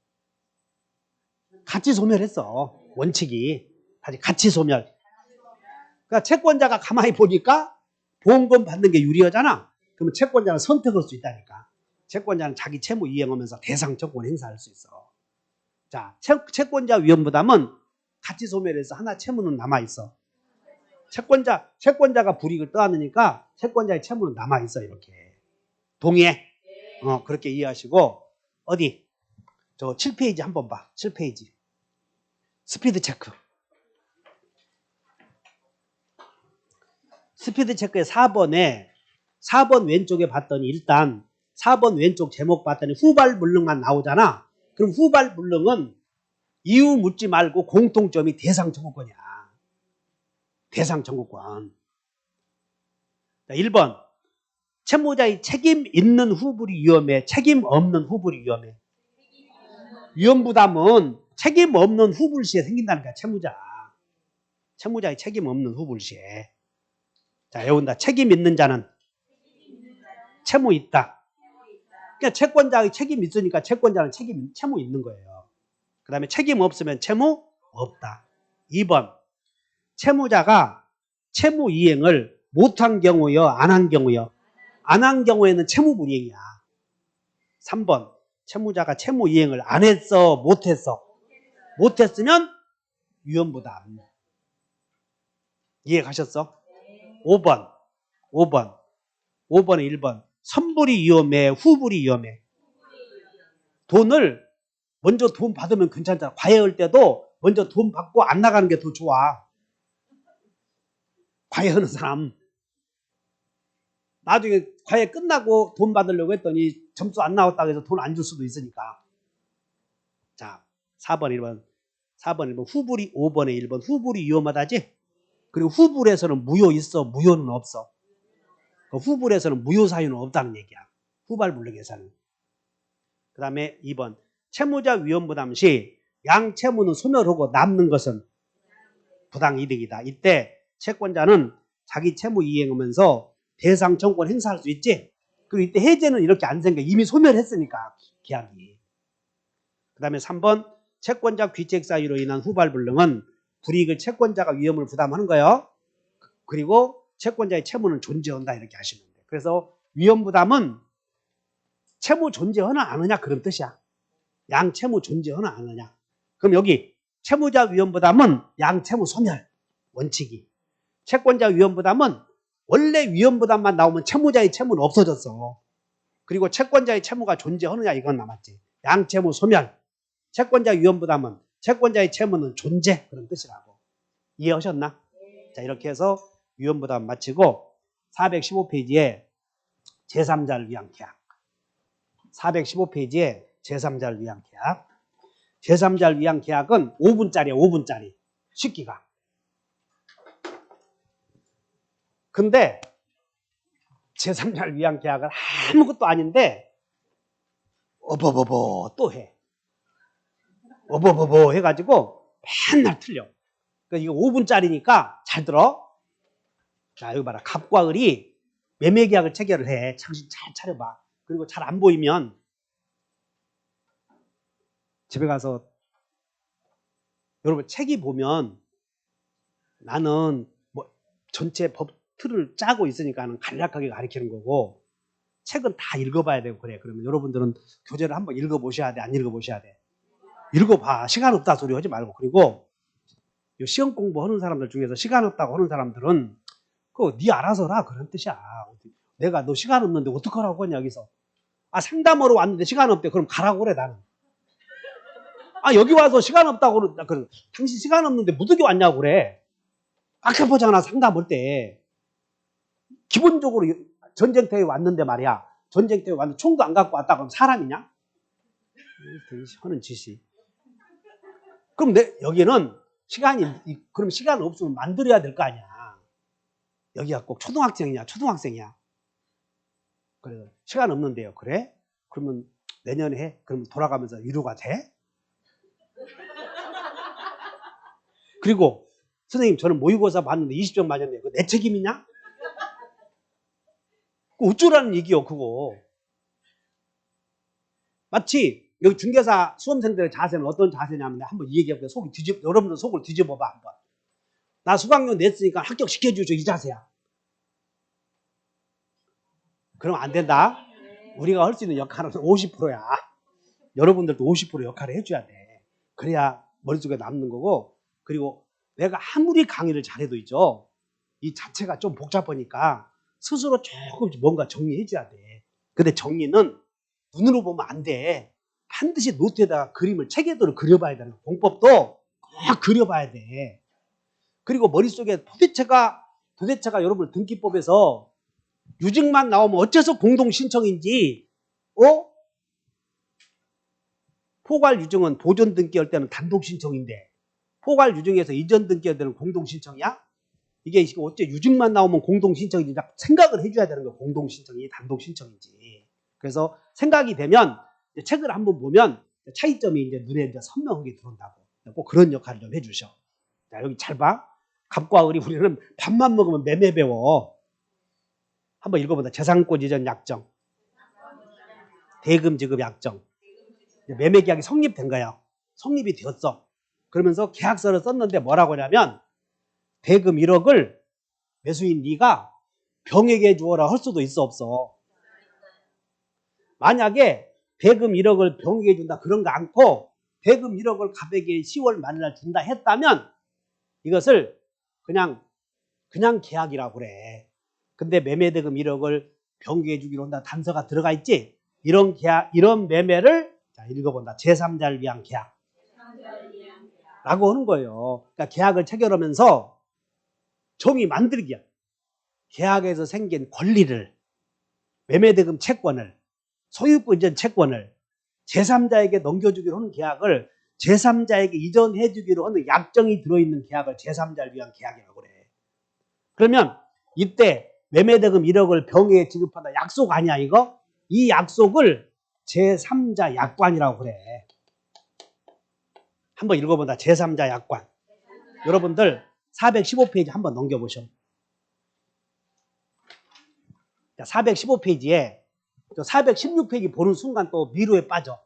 같이 소멸했어. 원칙이. 같이 소멸. 그러니까 채권자가 가만히 보니까 보험금 받는 게 유리하잖아. 그러면 채권자는 선택할 수 있다니까. 채권자는 자기 채무 이행하면서 대상 청구권 행사할 수 있어. 자, 채권자 위험부담은 같이 소멸해서 하나 채무는 남아있어. 채권자가 불이익을 떠안으니까 채권자의 채무는 남아있어 이렇게. 동의해? 그렇게 이해하시고, 어디? 저 7페이지 한번 봐. 7페이지. 스피드 체크. 스피드 체크의 4번 왼쪽에 봤더니 일단 4번 왼쪽 제목 봤더니 후발불능만 나오잖아. 그럼 후발불능은 이유 묻지 말고 공통점이 대상 청구권이야. 대상 청구권. 자, 1번. 채무자의 책임 있는 후불이 위험해. 책임 없는 후불이 위험해. 위험부담은 책임 없는 후불 시에 생긴다니까, 채무자. 채무자의 책임 없는 후불 시에. 자, 외운다. 책임 있는 자는 채무 있다. 그러니까 채권자의 책임 있으니까 채권자는 채무 있는 거예요. 그 다음에 책임 없으면 채무 없다. 2번. 채무자가 채무 이행을 못한 경우요, 안 한 경우요. 안 한 경우에는 채무불이행이야. 3번. 채무자가 채무 이행을 안 했어, 못했어. 못했으면 위험부담. 이해 가셨어? 5번. 5번에 1번. 선불이 위험해, 후불이 위험해. 돈을 먼저 돈 받으면 괜찮잖아. 과외할 때도 먼저 돈 받고 안 나가는 게 더 좋아. 과외하는 사람. 나중에 과외 끝나고 돈 받으려고 했더니 점수 안 나왔다고 해서 돈 안 줄 수도 있으니까. 자, 4번, 1번. 4번, 1번. 후불이 5번에 1번. 후불이 위험하다지? 그리고 후불에서는 무효 있어, 무효는 없어. 후불에서는 무효 사유는 없다는 얘기야. 후발불능에서는. 그 다음에 2번. 채무자 위험부담 시 양채무는 소멸하고 남는 것은 부당이득이다. 이때 채권자는 자기 채무 이행하면서 대상 청구권 행사할 수 있지. 그리고 이때 해제는 이렇게 안 생겨. 이미 소멸했으니까 계약이. 그 다음에 3번. 채권자 귀책 사유로 인한 후발불능은 불이익을 채권자가 위험을 부담하는 거예요. 그리고 채권자의 채무는 존재한다. 이렇게 하시면 돼요. 그래서 위험부담은 채무 존재하나 안 하냐 그런 뜻이야. 양채무 존재하나 안 하냐. 그럼 여기 채무자 위험부담은 양채무 소멸 원칙이. 채권자 위험부담은 원래 위험부담만 나오면 채무자의 채무는 없어졌어. 그리고 채권자의 채무가 존재하느냐 이건 남았지. 양채무 소멸. 채권자 위험부담은 채권자의 채무는 존재 그런 뜻이라고. 이해하셨나? 자, 이렇게 해서 위험부담 마치고 415페이지에 제3자를 위한 계약. 415페이지에 제3자를 위한 계약. 제3자를 위한 계약은 5분짜리야. 5분짜리. 쉽기가. 근데 제3자를 위한 계약은 아무것도 아닌데 어버버버 또 해. 어버버버 해가지고 맨날 틀려. 그러니까 이거 5분짜리니까 잘 들어. 자, 여기 봐라. 갑과 을이 매매계약을 체결을 해. 정신 잘 차려봐. 그리고 잘 안 보이면 집에 가서 여러분 책이 보면 나는 뭐 전체 법 틀을 짜고 있으니까는 간략하게 가르치는 거고 책은 다 읽어봐야 되고 그래. 그러면 여러분들은 교재를 한번 읽어보셔야 돼. 안 읽어보셔야 돼. 읽어봐. 시간 없다 소리 하지 말고. 그리고 시험 공부하는 사람들 중에서 시간 없다고 하는 사람들은 그거 네 알아서 라 그런 뜻이야. 내가 너 시간 없는데 어떡하라고 하냐 여기서. 아 상담하러 왔는데 시간 없대. 그럼 가라고 그래 나는. 아 여기 와서 시간 없다고 그래. 당신 시간 없는데 무더기 왔냐고 그래. 아까 보잖아 상담할 때. 기본적으로 전쟁터에 왔는데 말이야. 전쟁터에 왔는데 총도 안 갖고 왔다 그럼 사람이냐? 하는 짓이. 그럼 여기는 그럼 시간 없으면 만들어야 될 거 아니야. 여기가 꼭 초등학생이냐 초등학생이야. 그래서 시간 없는데요. 그래? 그러면 내년에 해? 그러면 돌아가면서 위로가 돼? 그리고 선생님 저는 모의고사 봤는데 20점 맞았네요. 그거 내 책임이냐? 어쩌라는 얘기요 그거. 마치 여기 중개사 수험생들의 자세는 어떤 자세냐면 한번 이 얘기해볼게요. 여러분들 속을 뒤집어봐 한번. 나 수강료 냈으니까 합격시켜주죠 이 자세야. 그럼 안 된다. 우리가 할 수 있는 역할은 50%야. 여러분들도 50% 역할을 해줘야 돼. 그래야 머릿속에 남는 거고. 그리고 내가 아무리 강의를 잘해도 있죠. 이 자체가 좀 복잡하니까 스스로 조금 뭔가 정리해줘야 돼. 근데 정리는 눈으로 보면 안 돼. 반드시 노트에다가 그림을 체계도를 그려봐야 되는 거야. 공법도 꼭 그려봐야 돼. 그리고 머릿속에 도대체가 여러분 등기법에서 유증만 나오면 어째서 공동신청인지, 포괄 유증은 보존 등기할 때는 단독 신청인데 포괄 유증에서 이전 등기할 때는 공동 신청이야? 이게 어째 유증만 나오면 공동 신청인지 생각을 해줘야 되는 거야. 공동 신청이 단독 신청인지. 그래서 생각이 되면 책을 한번 보면 차이점이 이제 눈에 이제 선명하게 들어온다고. 꼭 그런 역할을 좀 해주셔. 자, 여기 잘 봐. 갑과 을이 우리는 밥만 먹으면 매매 배워. 한번 읽어보자. 재산권 이전 약정, 대금 지급 약정. 매매 계약이 성립된 거예요. 성립이 되었어. 그러면서 계약서를 썼는데 뭐라고 하냐면 대금 1억을 매수인 네가 병에게 주어라 할 수도 있어 없어? 만약에 대금 1억을 병에게 준다 그런 거 않고 대금 1억을 갑에게 10월 말일날 준다 했다면 이것을 그냥 계약이라고 그래. 근데 매매 대금 1억을 병에게 주기로 한다 단서가 들어가 있지. 이런 계약, 이런 매매를 자, 읽어본다. 제3자를 위한 계약 라고 하는 거예요. 그러니까 계약을 체결하면서 정의 만들기야. 계약에서 생긴 권리를, 매매대금 채권을, 소유권 이전 채권을 제3자에게 넘겨주기로 하는 계약을 제3자에게 이전해 주기로 하는 약정이 들어있는 계약을 제3자를 위한 계약이라고 그래. 그러면 이때 매매대금 1억을 병에 지급한다 약속 아니야 이거? 이 약속을 제3자 약관이라고 그래. 한번 읽어본다. 제3자 약관. 여러분들 415페이지 한번 넘겨보셔. 415페이지에 416페이지 보는 순간 또 미로에 빠져.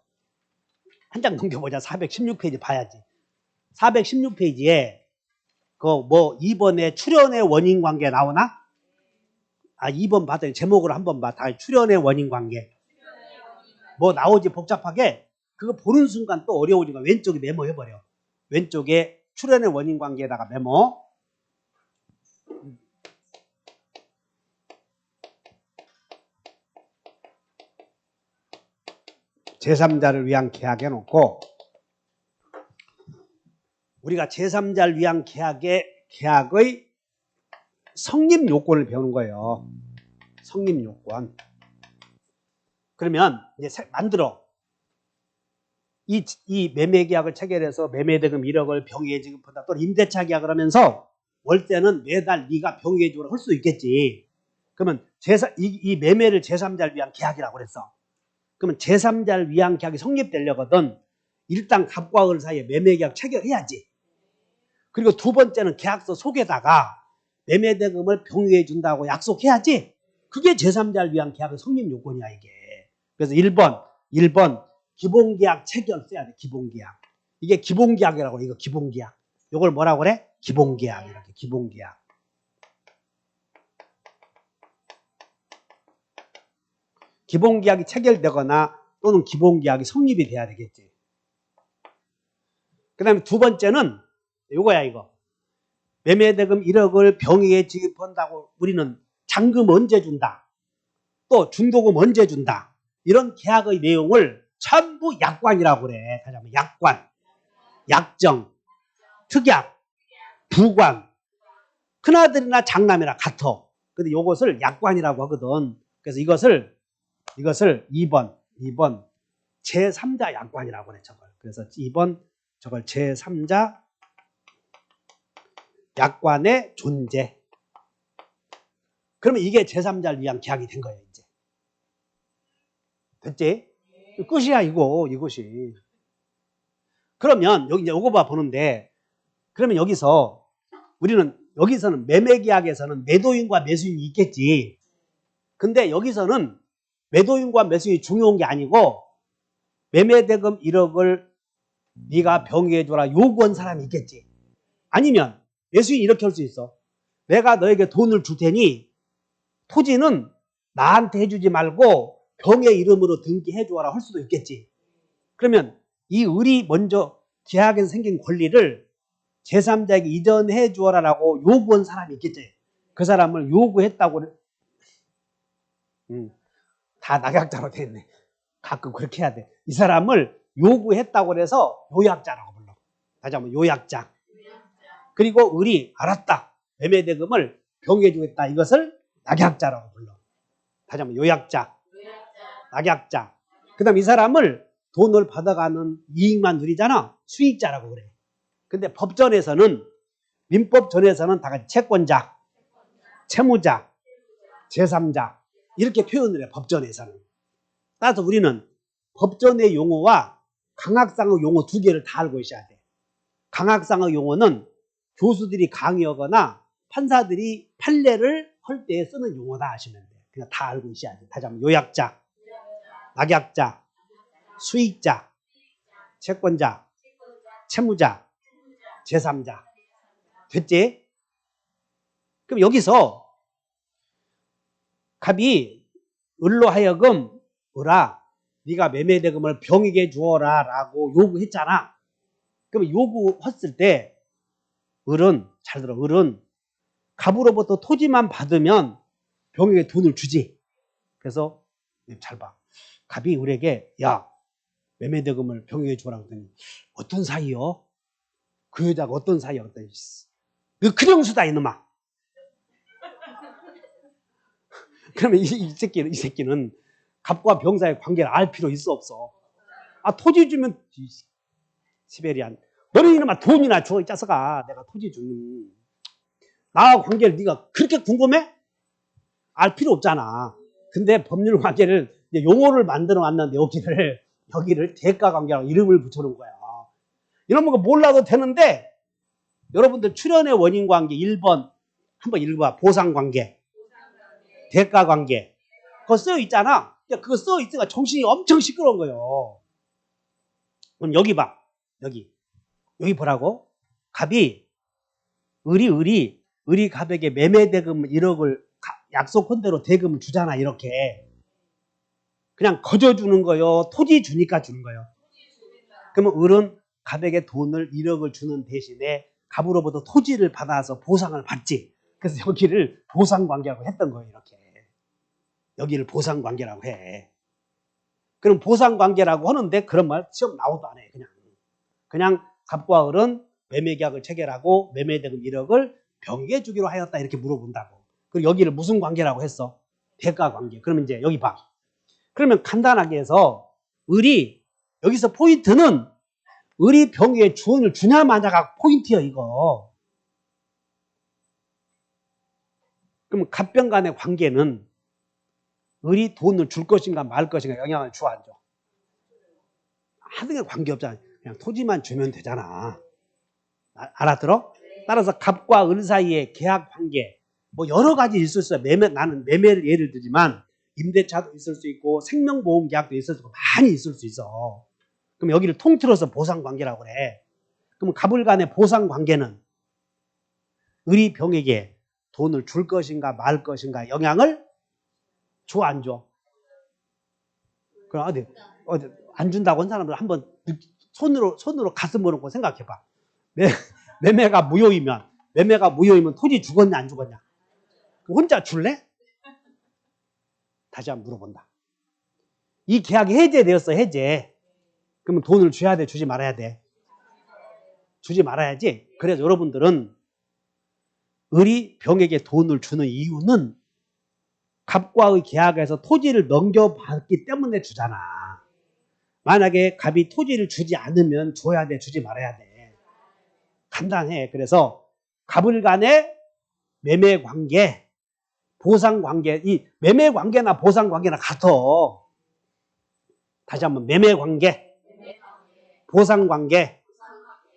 한 장 넘겨보자. 416페이지 봐야지. 416페이지에 그 뭐 2번에 출연의 원인 관계 나오나? 2번 봤더니 제목을 한번 봐. 다 출연의 원인 관계. 뭐 나오지 복잡하게. 그거 보는 순간 또 어려우니까 왼쪽에 메모해버려. 왼쪽에 출연의 원인 관계에다가 메모. 제3자를 위한 계약 해놓고 우리가 제3자를 위한 계약의 성립 요건을 배우는 거예요. 성립 요건. 그러면 이제 만들어. 이 매매 계약을 체결해서 매매대금 1억을 병의에 지급한다. 또는 임대차 계약을 하면서 월세는 매달 네가 병의에 주라 할 수 있겠지. 그러면 이 매매를 제3자를 위한 계약이라고 그랬어. 그러면 제3자를 위한 계약이 성립되려거든 일단 갑과 을 사이에 매매 계약 체결해야지. 그리고 두 번째는 계약서 속에다가 매매대금을 병의에 준다고 약속해야지. 그게 제3자를 위한 계약의 성립 요건이야 이게. 그래서 1번 기본계약 체결 써야 돼. 기본계약. 이게 기본계약이라고 그래. 이거 기본계약. 이걸 뭐라고 그래? 기본계약. 이렇게 기본계약. 기본계약이 체결되거나 또는 기본계약이 성립이 돼야 되겠지. 그 다음에 두 번째는 이거야 이거. 매매대금 1억을 병의에 지급한다고 우리는 잔금 언제 준다. 또 중도금 언제 준다. 이런 계약의 내용을 전부 약관이라고 그래. 다시 한번 약관, 약정, 특약, 부관, 큰아들이나 장남이나 같아. 근데 이것을 약관이라고 하거든. 그래서 이것을 2번 제3자 약관이라고 그래. 저걸. 그래서 2번 저걸 제3자 약관의 존재. 그러면 이게 제3자를 위한 계약이 된 거예요. 이제. 됐지? 끝이야 이것이. 그러면 여기 이제 요거 봐 보는데 그러면 여기서는 매매 계약에서는 매도인과 매수인이 있겠지. 근데 여기서는 매도인과 매수인이 중요한 게 아니고 매매대금 1억을 네가 병의해 줘라 요구한 사람이 있겠지. 아니면 매수인이 이렇게 할 수 있어. 내가 너에게 돈을 줄 테니 토지는 나한테 해주지 말고 병의 이름으로 등기해 줘라 할 수도 있겠지. 그러면 이 을이 먼저 계약에서 생긴 권리를 제3자에게 이전해 주어라라고 요구한 사람이 있겠지. 그 사람을 요구했다고 다 낙약자로 돼 있네. 가끔 그렇게 해야 돼. 이 사람을 요구했다고 해서 요약자라고 불러. 다시 한번 요약자. 그리고 을이 알았다. 매매대금을 병에 주겠다. 이것을 낙약자라고 불러. 다시 한번 요약자. 낙약자. 그 다음 이 사람을 돈을 받아가는 이익만 누리잖아. 수익자라고 그래. 근데 법전에서는, 민법전에서는 다 같이 채권자, 채무자, 제3자 이렇게 표현을 해. 법전에서는. 따라서 우리는 법전의 용어와 강학상의 용어 두 개를 다 알고 있어야 돼. 강학상의 용어는 교수들이 강의하거나 판사들이 판례를 할 때 쓰는 용어다 하시면 돼. 그냥 다 알고 있어야 돼. 다시 한번 요약자, 낙약자, 수익자, 채권자, 채무자, 제3자. 됐지? 그럼 여기서 갑이 을로 하여금 을아 네가 매매대금을 병에게 주어라 라고 요구했잖아. 그럼 요구했을 때 을은, 잘 들어, 을은 갑으로부터 토지만 받으면 병에게 돈을 주지. 그래서 잘 봐. 갑이 을에게 야 매매대금을 병에게 주어라 그랬더니 어떤 사이요? 그 여자가 어떤 사이요? 그랬더니 너 큰형수다 이놈아. 그러면 이 새끼는 갑과 병 사이의 관계를 알 필요 있어 없어? 아 토지 주면 시베리안 너는 이놈아 돈이나 줘 이 자식아. 내가 토지 주니 나와 관계를 네가 그렇게 궁금해? 알 필요 없잖아. 근데 법률 관계를 용어를 만들어 놨는데 여기를 대가 관계라고 이름을 붙여놓은 거야. 이런 거 몰라도 되는데 여러분들 출연의 원인 관계 1번 한번 읽어봐. 보상 관계, 대가 관계 그거 써 있잖아. 그거 써 있으니까 정신이 엄청 시끄러운 거예요. 그럼 여기 봐. 여기 보라고. 갑이 을이 갑에게 매매대금 1억을 약속한 대로 대금을 주잖아. 이렇게 그냥 거저 주는 거요? 토지 주니까 주는 거요? 그러면 을은 갑에게 돈을 1억을 주는 대신에 갑으로부터 토지를 받아서 보상을 받지. 그래서 여기를 보상관계라고 했던 거예요. 이렇게 여기를 보상관계라고 해. 그럼 보상관계라고 하는데 그런 말 시험 나오도 안 해. 그냥 갑과 을은 매매계약을 체결하고 매매대금 1억을 병에게 주기로 하였다 이렇게 물어본다고. 그리고 여기를 무슨 관계라고 했어? 대가관계. 그러면 이제 여기 봐. 그러면 간단하게 해서 을이 여기서 포인트는 을이 병에 주원을 주냐 마냐가 포인트야 이거. 그럼 갑병 간의 관계는 을이 돈을 줄 것인가 말 것인가 영향을 줘 안 줘? 하등에 관계없잖아. 그냥 토지만 주면 되잖아. 알아들어? 따라서 갑과 을 사이의 계약 관계 뭐 여러 가지 있을 수 있어요. 나는 매매를 예를 들지만 임대차도 있을 수 있고 생명보험 계약도 있을 수 있고 많이 있을 수 있어. 그럼 여기를 통틀어서 보상관계라고 그래. 그럼 갑을 간의 보상관계는 을이 병에게 돈을 줄 것인가 말 것인가 영향을 줘 안 줘? 그럼 어디 안 준다고 한 사람들 한번 손으로 가슴으로 놓고 생각해봐. 매매가 무효이면 토지 죽었냐 안 죽었냐? 혼자 줄래? 다시 한번 물어본다. 이 계약이 해제되었어. 해제. 그러면 돈을 줘야 돼? 주지 말아야 돼? 주지 말아야지. 그래서 여러분들은 을이 병에게 돈을 주는 이유는 갑과의 계약에서 토지를 넘겨받기 때문에 주잖아. 만약에 갑이 토지를 주지 않으면 줘야 돼? 주지 말아야 돼? 간단해. 그래서 갑을 간의 매매관계, 보상관계, 이 매매관계나 보상관계나 같아. 다시 한번 매매관계, 보상관계.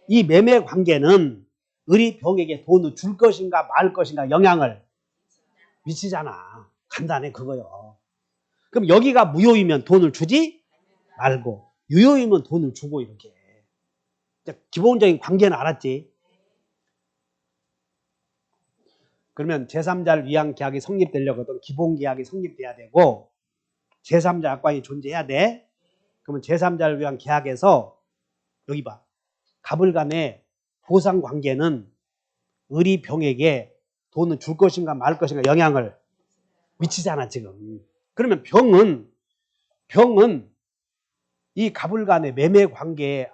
이 매매관계는 을이 병에게 돈을 줄 것인가 말 것인가 영향을 미치잖아. 간단해 그거요. 그럼 여기가 무효이면 돈을 주지 말고 유효이면 돈을 주고 이렇게. 기본적인 관계는 알았지? 그러면 제3자를 위한 계약이 성립되려거든 기본계약이 성립돼야 되고 제3자 약관이 존재해야 돼. 그러면 제3자를 위한 계약에서 여기 봐. 갑을 간의 보상관계는 을이 병에게 돈을 줄 것인가 말 것인가 영향을 미치잖아 지금. 그러면 병은 이 갑을 간의 매매 관계에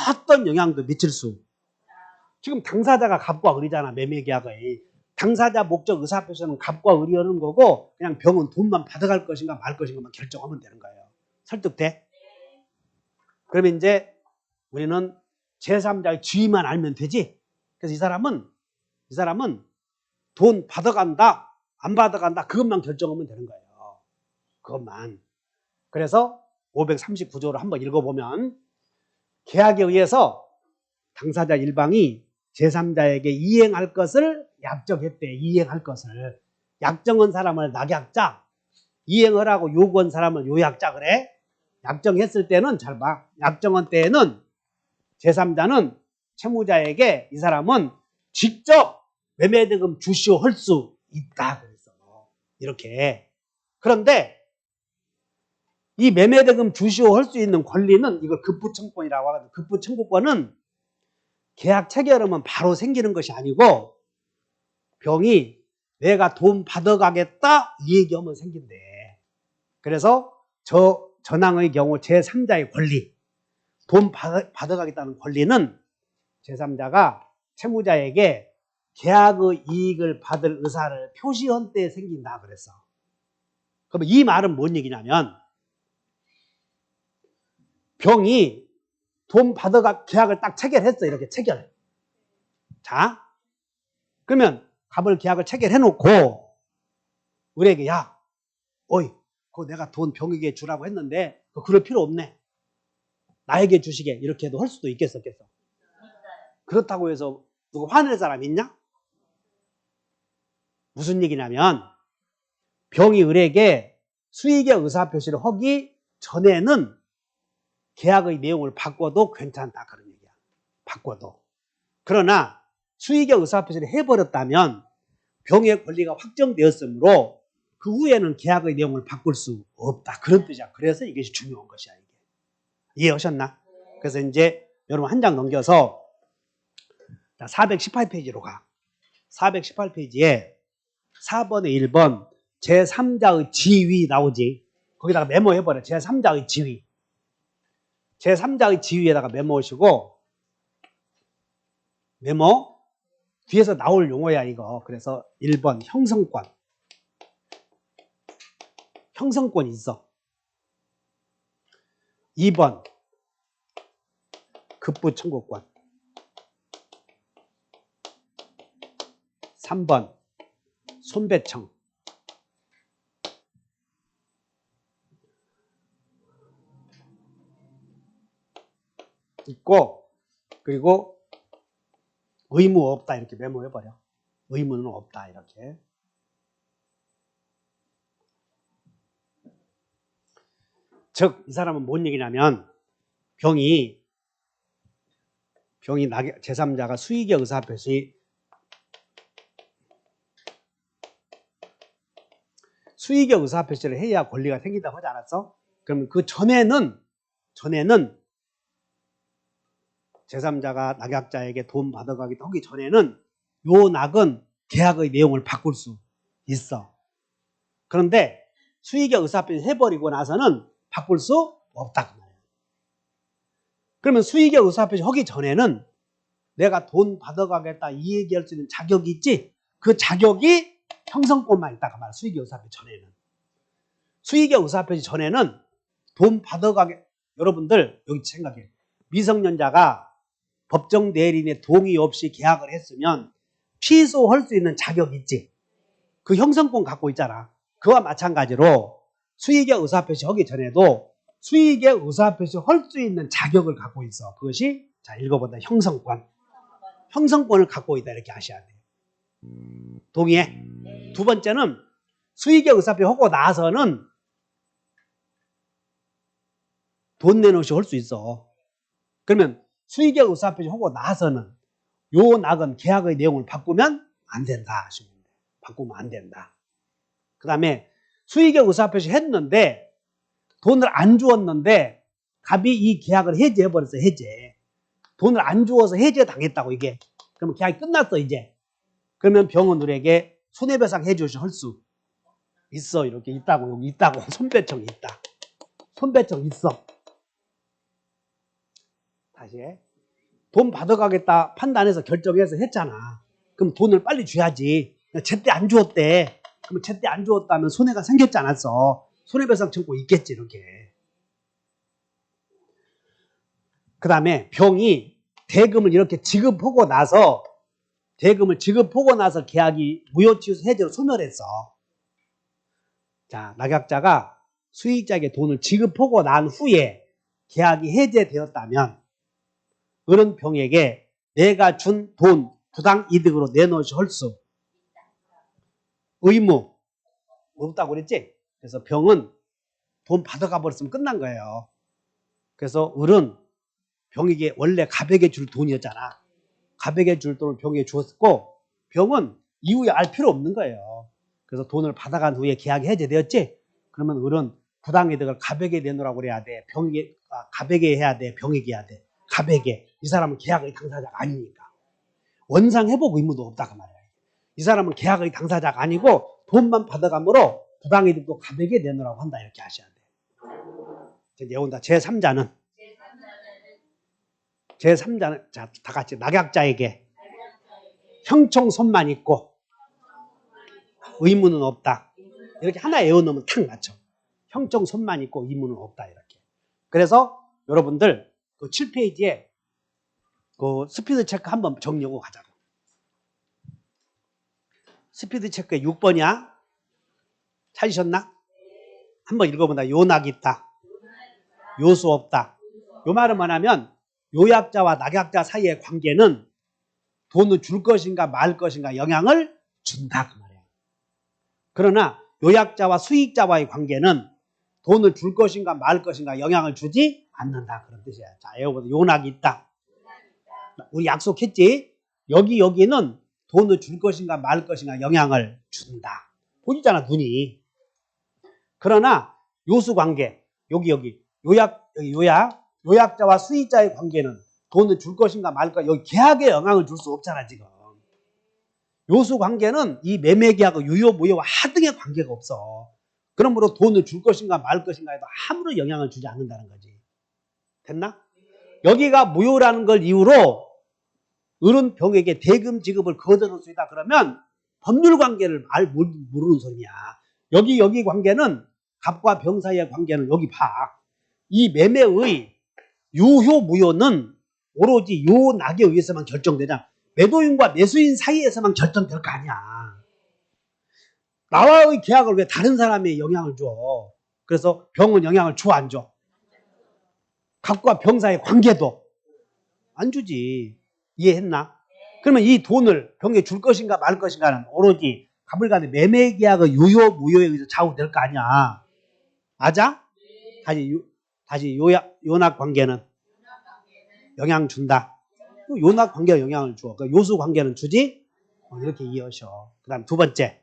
어떤 영향도 미칠 수. 지금 당사자가 갑과 을이잖아. 매매 계약의. 당사자 목적 의사표시는 갑과 을이 하는 거고 그냥 병은 돈만 받아갈 것인가 말 것인가만 결정하면 되는 거예요. 설득돼? 그러면 이제 우리는 제3자의 지위만 알면 되지. 그래서 이 사람은 돈 받아간다 안 받아간다 그것만 결정하면 되는 거예요. 그것만. 그래서 539조를 한번 읽어보면 계약에 의해서 당사자 일방이 제3자에게 이행할 것을 약정했대. 이행할 것을. 약정한 사람을 낙약자, 이행하라고 요구한 사람을 요약자 그래. 약정했을 때는 잘 봐. 약정한 때에는 제3자는 채무자에게 이 사람은 직접 매매대금 주시오 할 수 있다 그랬어. 이렇게. 그런데 이 매매대금 주시오 할 수 있는 권리는 이걸 급부청권이라고 하거든. 급부청구권은 계약 체결하면 바로 생기는 것이 아니고 병이 내가 돈 받아가겠다 이 얘기하면 생긴대. 그래서 저 전항의 경우 제3자의 권리, 돈 받아가겠다는 권리는 제3자가 채무자에게 계약의 이익을 받을 의사를 표시한 때 생긴다 그랬어. 그럼 이 말은 뭔 얘기냐면 병이 돈 받아가 계약을 딱 체결했어. 이렇게 체결. 자, 그러면 갑을 계약을 체결해 놓고 우리에게 야, 어이, 그거 내가 돈 병에게 주라고 했는데 그거 그럴 필요 없네. 나에게 주시게 이렇게 해도 할 수도 있겠었겠어. 그렇다고 해서 누구 화낼 사람 있냐? 무슨 얘기냐면 병이 을에게 수익의 의사표시를 하기 전에는 계약의 내용을 바꿔도 괜찮다 그런 얘기야. 바꿔도. 그러나 수익의 의사표시를 해버렸다면 병의 권리가 확정되었으므로 그 후에는 계약의 내용을 바꿀 수 없다. 그런 뜻이야. 그래서 이것이 중요한 것이야. 이게. 이해하셨나? 그래서 이제 여러분 한 장 넘겨서 418페이지로 가. 418페이지에 4번에 1번 제3자의 지위 나오지. 거기다가 메모해버려. 제3자의 지위. 제3자의 지위에다가 메모하시고 메모 뒤에서 나올 용어야 이거. 그래서 1번 형성권. 형성권이 있어. 2번 급부청구권. 3번 손배청. 있고 그리고 의무 없다 이렇게 메모해버려. 의무는 없다 이렇게. 즉 이 사람은 뭔 얘기냐면 병이 제3자가 수익의 의사표시 수익의 의사표시를 해야 권리가 생긴다고 하지 않았어? 그러면 그 전에는 제3자가 낙약자에게 돈 받아가기 하기 전에는 요 낙은 계약의 내용을 바꿀 수 있어. 그런데 수익의 의사표시 해버리고 나서는 바꿀 수 없다 그 말이야. 그러면 수익의 의사표시 하기 전에는 내가 돈 받아가겠다 이 얘기할 수 있는 자격이 있지. 그 자격이 형성권만 있다 그 말이야. 수익의 의사표시 전에는. 수익의 의사표시 전에는 돈 받아가게 여러분들 여기 생각해. 미성년자가 법정 대리인의 동의 없이 계약을 했으면 취소할 수 있는 자격이 있지. 그 형성권 갖고 있잖아. 그와 마찬가지로 수익의 의사표시 하기 전에도 수익의 의사표시 할 수 있는 자격을 갖고 있어. 그것이 자 읽어보다 형성권. 형성권을 갖고 있다 이렇게 아셔야 돼. 동의해? 두 번째는 수익의 의사표시 하고 나서는 돈 내놓으시 할 수 있어. 그러면 수익의 의사표시 하고 나서는 요 낙은 계약의 내용을 바꾸면 안 된다 하시면 돼. 바꾸면 안 된다. 그 다음에 수익의 의사표시 했는데 돈을 안 주었는데 갑이 이 계약을 해지해버렸어. 해제. 돈을 안 주어서 해제 당했다고 이게. 그러면 계약이 끝났어 이제. 그러면 병원들에게 손해배상 해주시 할 수 있어. 이렇게 있다고. 여기 있다고. 손배청이 있다. 손배청 있어. 다시 해. 돈 받아가겠다 판단해서 결정해서 했잖아. 그럼 돈을 빨리 줘야지. 제때 안 주었대. 그럼 제때 안 주었다면 손해가 생겼지 않았어. 손해배상 청구 있겠지 이렇게. 그 다음에 병이 대금을 이렇게 지급하고 나서 계약이 무효취소 해제로 소멸했어. 자, 낙약자가 수익자에게 돈을 지급하고 난 후에 계약이 해제되었다면 을은 병에게 내가 준 돈 부당 이득으로 내놓으시 할 수 의무 없다고 그랬지? 그래서 병은 돈 받아가 버렸으면 끝난 거예요. 그래서 을은 병에게 원래 갑에게 줄 돈이었잖아. 갑에게 줄 돈을 병에게 주었고 병은 이후에 알 필요 없는 거예요. 그래서 돈을 받아간 후에 계약이 해제되었지? 그러면 을은 부당이득을 갑에게 내놓으라고 그래야 돼. 갑에게 해야 돼. 병에게 해야 돼. 갑에게. 이 사람은 계약의 당사자가 아니니까. 원상회복 의무도 없다 그 말이야. 이 사람은 계약의 당사자가 아니고 돈만 받아가므로 부당이득도 갑에게 내놓으라고 한다 이렇게 하셔야 돼. 이제 온다. 제3자는 자, 다 같이 낙약자에게 형총손만 있고 의무는 없다. 이렇게 하나 외워놓으면 탁 맞춰. 형총손만 있고 의무는 없다 이렇게. 그래서 여러분들 그 7페이지에 그 스피드 체크 한번 정리하고 가자고. 스피드 체크의 6번이야. 찾으셨나? 한번 읽어본다. 요낙이 있다. 요수 없다. 요 말은 뭐냐면 요약자와 낙약자 사이의 관계는 돈을 줄 것인가 말 것인가 영향을 준다 그 말이야. 그러나 요약자와 수익자와의 관계는 돈을 줄 것인가 말 것인가 영향을 주지 않는다 그런 뜻이야. 자, 여러분 요낙이 있다. 우리 약속했지? 여기는 돈을 줄 것인가 말 것인가 영향을 준다. 보이잖아 눈이. 그러나 요수관계 요약자와 수익자의 관계는 돈을 줄 것인가 말까 여기 계약에 영향을 줄 수 없잖아 지금. 요수관계는 이 매매계약의 유효 무효와 하등의 관계가 없어. 그러므로 돈을 줄 것인가 말 것인가에도 아무런 영향을 주지 않는다는 거지. 됐나? 여기가 무효라는 걸 이유로 을은 병에게 대금 지급을 거절할 수 있다 그러면 법률 관계를 모르는 소리냐. 여기 관계는 갑과 병 사이의 관계는 여기 봐. 이 매매의 유효 무효는 오로지 요낙에 의해서만 결정되냐. 매도인과 매수인 사이에서만 결정될 거 아니야. 나와의 계약을 왜 다른 사람에 영향을 줘. 그래서 병은 영향을 줘 안 줘. 갑과 병 사이의 관계도 안 주지. 이해했나? 그러면 이 돈을 병에 줄 것인가 말 것인가는 오로지 갑을 간의 매매 계약의 유효 무효에 의해서 좌우될 거 아니야. 맞아? 다시 요낙 관계는 영향 준다. 요낙 관계가 영향을 줘. 그러니까 요수 관계는 주지? 이렇게 이해하셔. 그 다음 두 번째.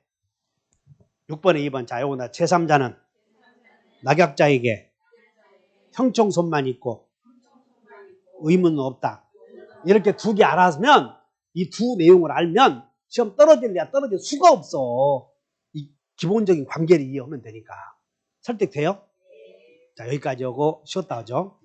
6번에 2번. 자, 요거나 제3자는 낙약자에게 형총손만 있고 의무는 없다. 이렇게 두 개 알았으면 이 두 내용을 알면 시험 떨어질 수가 없어. 이 기본적인 관계를 이해하면 되니까. 설득돼요? 자, 여기까지 하고 쉬었다 하죠.